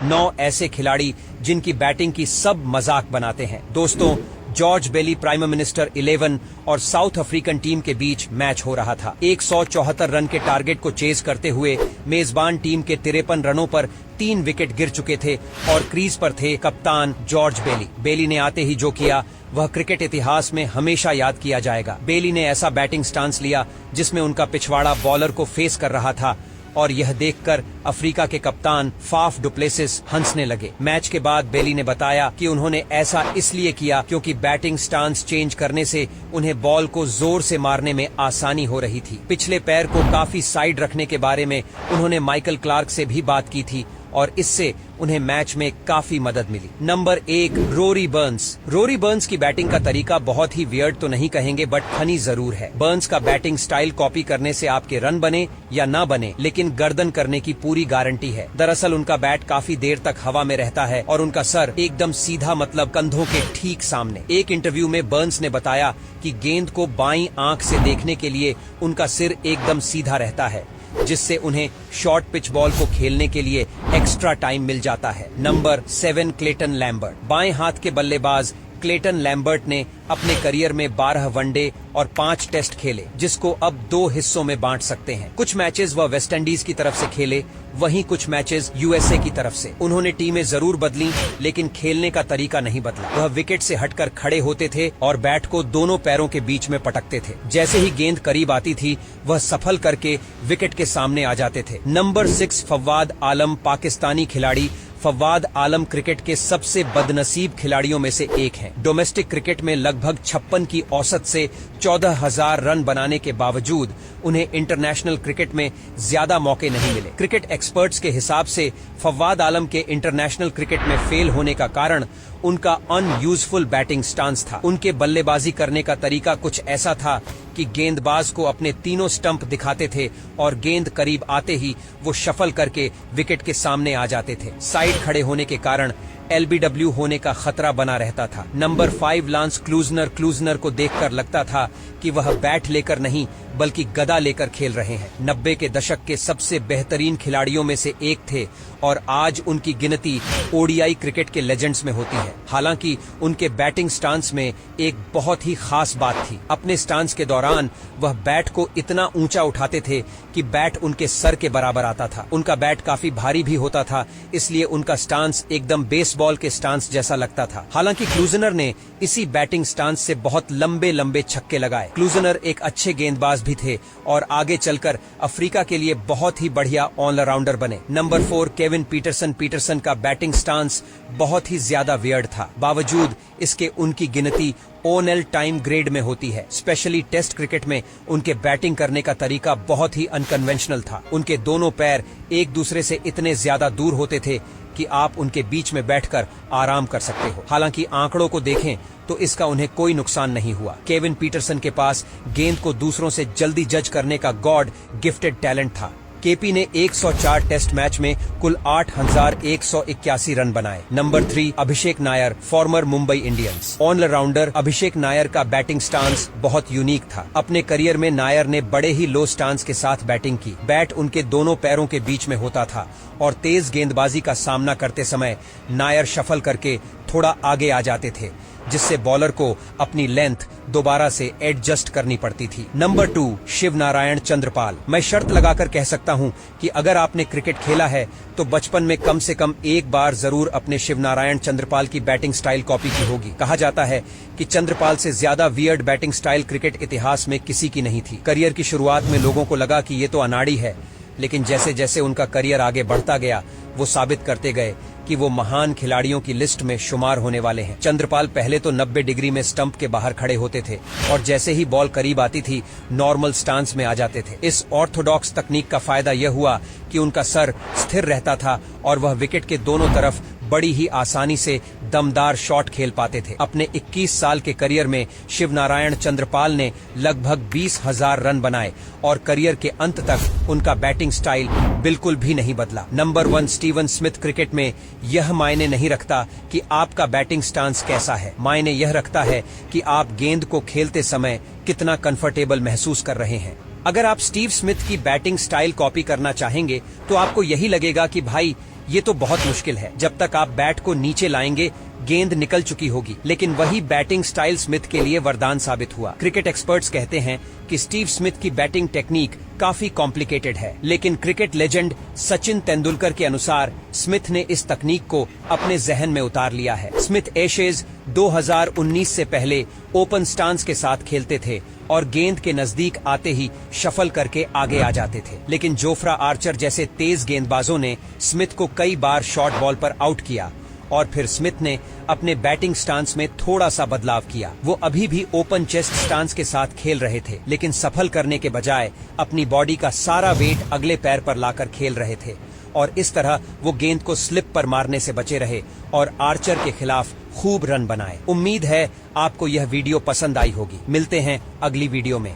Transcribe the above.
9 ऐसे खिलाड़ी जिनकी बैटिंग की सब मजाक बनाते हैं। दोस्तों, जॉर्ज बेली प्राइम मिनिस्टर 11 और साउथ अफ्रीकन टीम के बीच मैच हो रहा था। 174 रन के टारगेट को चेज करते हुए मेजबान टीम के 53 रनों पर 3 विकेट गिर चुके थे और क्रीज पर थे कप्तान जॉर्ज बेली। बेली ने आते ही जो किया वह क्रिकेट इतिहास में हमेशा याद किया जाएगा। बेली ने ऐसा बैटिंग स्टांस लिया जिसमें उनका पिछवाड़ा बॉलर को फेस कर रहा था और यह देखकर अफ्रीका के कप्तान फाफ डु प्लेसिस हंसने लगे। मैच के बाद बेली ने बताया कि उन्होंने ऐसा इसलिए किया क्योंकि बैटिंग स्टांस चेंज करने से उन्हें बॉल को जोर से मारने में आसानी हो रही थी। पिछले पैर को काफी साइड रखने के बारे में उन्होंने माइकल क्लार्क से भी बात की थी और इससे उन्हें मैच में काफी मदद मिली। Number 1, Rory Burns. Rory Burns की बैटिंग का तरीका बहुत ही वियर्ड तो नहीं कहेंगे बट फनी जरूर है। बर्न्स का बैटिंग स्टाइल कॉपी करने से आपके रन बने या ना बने लेकिन गर्दन करने की पूरी गारंटी है। दरअसल उनका बैट काफी देर तक हवा में रहता है और उनका सर एकदम सीधा, मतलब कंधों के ठीक सामने। एक इंटरव्यू में बर्न्स ने बताया कि गेंद को बाईं आंख से देखने के लिए उनका सिर एकदम सीधा रहता है, जिससे उन्हें शॉर्ट पिच बॉल को खेलने के लिए एक्स्ट्रा टाइम मिल जाता है। Number 7, Clayton Lambert. बाएं हाथ के बल्लेबाज क्लेटन लैम्बर्ट ने अपने करियर में 12 वनडे और 5 टेस्ट खेले, जिसको अब 2 हिस्सों में बांट सकते हैं। कुछ मैचेस वह वेस्ट इंडीज की तरफ से खेले, वहीं कुछ मैचेस यूएसए की तरफ से। उन्होंने टीमें जरूर बदली लेकिन खेलने का तरीका नहीं बदला। वह विकेट से हटकर खड़े होते थे और बैट को दोनों पैरों के बीच में पटकते थे। जैसे ही गेंद करीब आती थी वह सफल करके विकेट के सामने आ जाते थे। नंबर 6, फवाद आलम। पाकिस्तानी खिलाड़ी फवाद आलम क्रिकेट के सबसे बदनसीब खिलाड़ियों में से एक हैं। डोमेस्टिक क्रिकेट में लगभग 56 की औसत से 14,000 रन बनाने के बावजूद उन्हें इंटरनेशनल क्रिकेट में ज्यादा मौके नहीं मिले। क्रिकेट एक्सपर्ट्स के हिसाब से फवाद आलम के इंटरनेशनल क्रिकेट में फेल होने का कारण उनका अनयूजफुल बैटिंग स्टांस था। उनके बल्लेबाजी करने का तरीका कुछ ऐसा था कि गेंदबाज को अपने तीनों स्टंप दिखाते थे और गेंद करीब आते ही वो शफल करके विकेट के सामने आ जाते थे। साइड खड़े होने के कारण LBW होने का खतरा बना रहता था। Number 5, lance Klusener. क्लूजनर को देखकर लगता था कि वह बैट लेकर नहीं बल्कि गदा लेकर खेल रहे हैं। 90 के दशक के सबसे बेहतरीन खिलाड़ियों में से एक थे और आज उनकी गिनती ODI क्रिकेट के लेजेंड्स में होती है। हालांकि उनके बैटिंग स्टांस में एक बहुत ही खास बात थी। अपने स्टांस के दौरान वह बैट को इतना ऊंचा उठाते थे कि बैट उनके सर के बराबर आता था। उनका बैट काफी भारी भी होता था, इसलिए उनका स्टांस एकदम बेसबॉल के स्टांस जैसा लगता था। हालांकि क्लूजनर ने इसी बैटिंग स्टांस से बहुत लंबे लंबे छक्के लगाए। क्लूजनर एक अच्छे गेंदबाज भी थे और आगे चलकर अफ्रीका के लिए बहुत ही बढ़िया ऑलराउंडर बने। Number 4, Kevin Pietersen. पीटरसन का बैटिंग स्टांस बहुत ही ज्यादा वियर्ड था, बावजूद इसके उनकी गिनती ONL टाइम ग्रेड में होती है। स्पेशली टेस्ट क्रिकेट में उनके बैटिंग करने का तरीका बहुत ही अनकन्वेंशनल था। उनके दोनों पैर एक दूसरे से इतने ज्यादा दूर होते थे कि आप उनके बीच में बैठकर आराम कर सकते हो। हालांकि आंकड़ों को देखें तो इसका उन्हें कोई नुकसान नहीं हुआ। केविन पीटरसन के पास गेंद को दूसरों से जल्दी जज करने का गॉड गिफ्टेड टैलेंट था। केपी ने 104 टेस्ट मैच में कुल 8,181 रन बनाए। Number 3, Abhishek Nayar. Former Mumbai Indians all rounder Abhishek Nayar का बैटिंग स्टांस बहुत यूनिक था। अपने करियर में नायर ने बड़े ही लो स्टांस के साथ बैटिंग की। बैट उनके दोनों पैरों के बीच में होता था और तेज गेंदबाजी का सामना करते समय नायर शफल करके थोड़ा आगे आ जाते थे, जिससे बॉलर को अपनी लेंथ दोबारा से एडजस्ट करनी पड़ती थी। नंबर 2, शिव नारायण चंद्रपाल। मैं शर्त लगाकर कह सकता हूं कि अगर आपने क्रिकेट खेला है तो बचपन में कम से कम एक बार जरूर अपने शिव नारायण चंद्रपाल की बैटिंग स्टाइल कॉपी की होगी। कहा जाता है कि चंद्रपाल से ज्यादा वियर्ड बैटिंग स्टाइल क्रिकेट इतिहास में किसी की नहीं थी। करियर की शुरुआत में लोगों को लगा कि ये तो अनाड़ी है, लेकिन जैसे जैसे उनका करियर आगे बढ़ता गया वो साबित करते गए कि वो महान खिलाड़ियों की लिस्ट में शुमार होने वाले हैं। चंद्रपाल पहले तो 90 डिग्री में स्टंप के बाहर खड़े होते थे और जैसे ही बॉल करीब आती थी नॉर्मल स्टांस में आ जाते थे। इस ऑर्थोडॉक्स तकनीक का फायदा यह हुआ कि उनका सर स्थिर रहता था और वह विकेट के दोनों तरफ बड़ी ही आसानी से दमदार शॉट खेल पाते थे। अपने 21 साल के करियर में शिव नारायण चंद्रपाल ने लगभग 20,000 रन बनाए और करियर के अंत तक उनका बैटिंग स्टाइल बिल्कुल भी नहीं बदला। Number 1, Steven Smith. क्रिकेट में यह मायने नहीं रखता कि आपका बैटिंग स्टांस कैसा है, मायने यह रखता है कि आप गेंद को खेलते समय कितना कंफर्टेबल महसूस कर रहे हैं। अगर आप स्टीव स्मिथ की बैटिंग स्टाइल कॉपी करना चाहेंगे तो आपको यही लगेगा कि भाई ये तो बहुत मुश्किल है। जब तक आप बैट को नीचे लाएंगे गेंद निकल चुकी होगी। लेकिन वही बैटिंग स्टाइल स्मिथ के लिए वरदान साबित हुआ। क्रिकेट एक्सपर्ट्स कहते हैं कि स्टीव स्मिथ की बैटिंग टेक्निक काफी कॉम्प्लिकेटेड है, लेकिन क्रिकेट लेजेंड सचिन तेंदुलकर के अनुसार स्मिथ ने इस तकनीक को अपने जहन में उतार लिया है। स्मिथ एशेज 2019 से पहले ओपन स्टांस के साथ खेलते थे और गेंद के नजदीक आते ही शफल करके आगे आ जाते थे। लेकिन जोफ्रा आर्चर जैसे तेज गेंदबाजों ने स्मिथ को कई बार शॉर्ट बॉल पर आउट किया और फिर स्मिथ ने अपने बैटिंग स्टांस में थोड़ा सा बदलाव किया। वो अभी भी ओपन चेस्ट स्टांस के साथ खेल रहे थे, लेकिन सफल करने के बजाय अपनी बॉडी का सारा वेट अगले पैर पर लाकर खेल रहे थे और इस तरह वो गेंद को स्लिप पर मारने से बचे रहे और आर्चर के खिलाफ खूब रन बनाए। उम्मीद है आपको यह वीडियो पसंद आई होगी। मिलते हैं अगली वीडियो में।